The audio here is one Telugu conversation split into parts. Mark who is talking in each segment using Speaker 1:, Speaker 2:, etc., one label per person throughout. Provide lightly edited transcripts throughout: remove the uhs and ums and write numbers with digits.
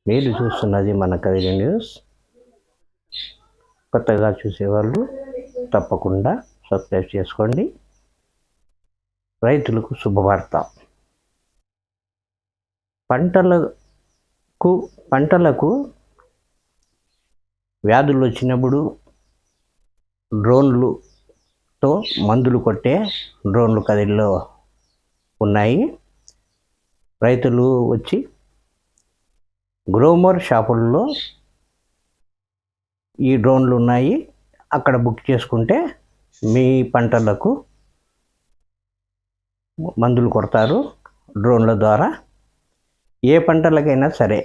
Speaker 1: మీరు చూస్తున్నది మన కదిరి న్యూస్. కొత్తగా చూసేవాళ్ళు తప్పకుండా సబ్స్క్రైబ్ చేసుకోండి. రైతులకు శుభవార్త. పంటలకు వ్యాధులు వచ్చినప్పుడు డ్రోన్లతో మందులు కొట్టే డ్రోన్లు కదిరిలో ఉన్నాయి. రైతులు వచ్చి గ్రోమర్ షాపుల్లో ఈ డ్రోన్లు ఉన్నాయి, అక్కడ బుక్ చేసుకుంటే మీ పంటలకు మందులు కొడతారు డ్రోన్ల ద్వారా. ఏ పంటలకైనా సరే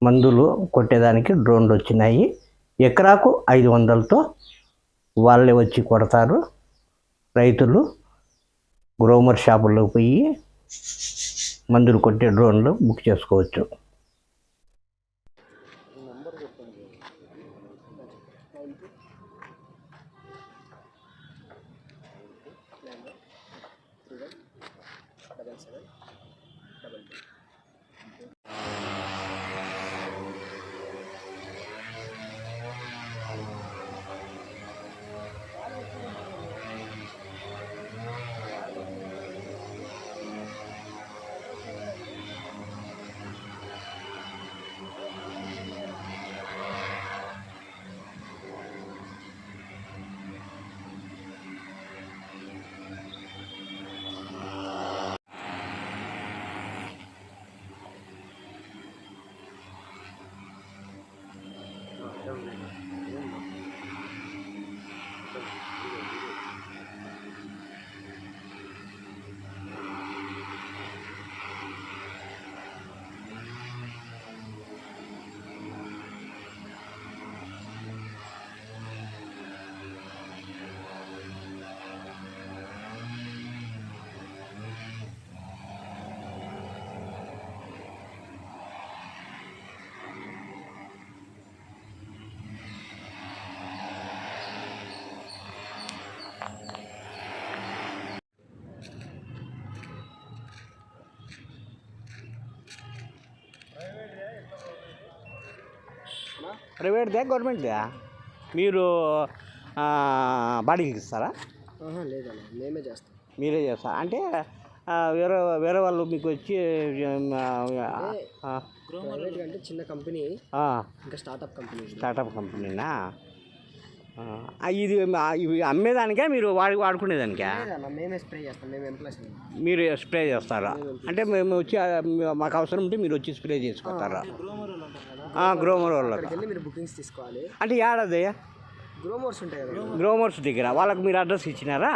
Speaker 1: మందులు కొట్టేదానికి డ్రోన్లు వచ్చినాయి. ఎకరాకు 500తో వాళ్ళే వచ్చి కొడతారు. రైతులు గ్రోమర్ షాపుల్లో పోయి మందులు కొట్టే డ్రోన్లు బుక్ చేసుకోవచ్చు. ప్రైవేట్దా గవర్నమెంట్దా? మీరు బాడీకి ఇస్తారా?
Speaker 2: లేదన్నా, మేమే చేస్తాం.
Speaker 1: మీరే చేస్తారా? అంటే వేరే వాళ్ళు మీకు వచ్చి
Speaker 2: అంటే చిన్న కంపెనీ, ఇంకా స్టార్టప్
Speaker 1: కంపెనీనా? ఇది ఇవి అమ్మేదానికే మీరు వాడుకునేదానికే?
Speaker 2: మేమే స్ప్రే చేస్తాం. మేము ఎంప్లాయీస్.
Speaker 1: మీరు స్ప్రే చేస్తారా? అంటే మేము వచ్చి మాకు అవసరం ఉంటే మీరు వచ్చి స్ప్రే చేసుకుంటారా? గ్రోమర్ వాళ్ళకి
Speaker 2: మీరు బుకింగ్స్ తీసుకోవాలి.
Speaker 1: అంటే ఏడాదయ్యా
Speaker 2: గ్రోమర్స్ ఉంటాయి కదా,
Speaker 1: గ్రోమర్స్ దగ్గర వాళ్ళకి మీరు అడ్రస్ ఇచ్చినారా?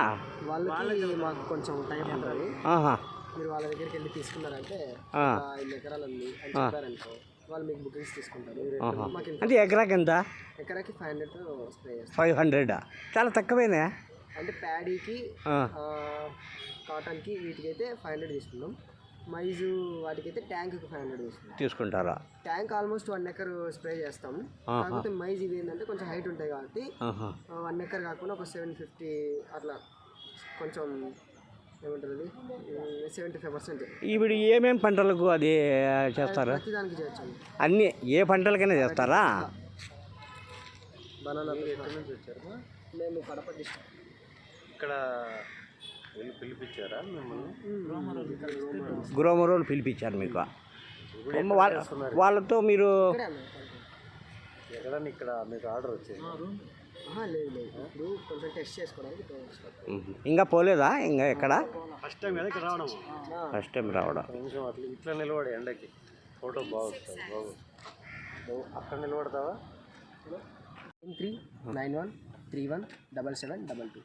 Speaker 2: వాళ్ళకి మాకు కొంచెం టైం ఉంటుంది. మీరు వాళ్ళ దగ్గరికి వెళ్ళి తీసుకున్నారంటే 5 ఎకరాలు ఉంది అని చెప్పారనుకో, వాళ్ళు మీకు బుకింగ్స్ తీసుకుంటారు.
Speaker 1: అంటే ఎకరాకి ఎంత?
Speaker 2: ఎకరాకి 500 స్ప్రే చేస్తారు.
Speaker 1: 500 చాలా తక్కువేనా?
Speaker 2: అంటే ప్యాడీకి, కాటన్కి వీటికైతే 500 తీసుకున్నాం. మైజు వాటికైతే ట్యాంక్కి 500
Speaker 1: తీసుకుంటారా?
Speaker 2: ట్యాంక్ ఆల్మోస్ట్ 1 ఎకర్ స్ప్రే చేస్తాం. కాకపోతే మైజ్ ఇది ఏంటంటే కొంచెం హైట్ ఉంటాయి కాబట్టి 1 ఎకర్ కాకుండా ఒక 750 అట్లా, కొంచెం ఏమంటారు అది 75%.
Speaker 1: ఇప్పుడు ఏమేమి పంటలకు అది చేస్తారా?
Speaker 2: ప్రతిదానికి చేయొచ్చు.
Speaker 1: అన్నీ ఏ పంటలకైనా చేస్తారా?
Speaker 2: బనానా. మేము కడప డిస్ట్రిక్ట్.
Speaker 3: ఇక్కడ పిలిపించారా మిమ్మల్ని?
Speaker 1: గ్రోమర్ వాళ్ళు పిలిపించారు మీకు. వాళ్ళతో మీరు
Speaker 3: ఎక్కడన్నా ఇక్కడ మీకు ఆర్డర్ వచ్చింది?
Speaker 2: లేదు, ఇప్పుడు కొంచెం టెస్ట్ చేసుకోవడానికి.
Speaker 1: ఇంకా పోలేదా? ఇంకా ఎక్కడ
Speaker 3: ఫస్ట్ టైం కదా ఇక్కడ రావడం?
Speaker 1: ఫస్ట్ టైం రావడం.
Speaker 3: కొంచెం అట్లా ఇట్లా నిలబడి ఎండకి ఫోటో బాగుంటుంది. అక్కడ నిలబడతావా?
Speaker 2: 9391317722.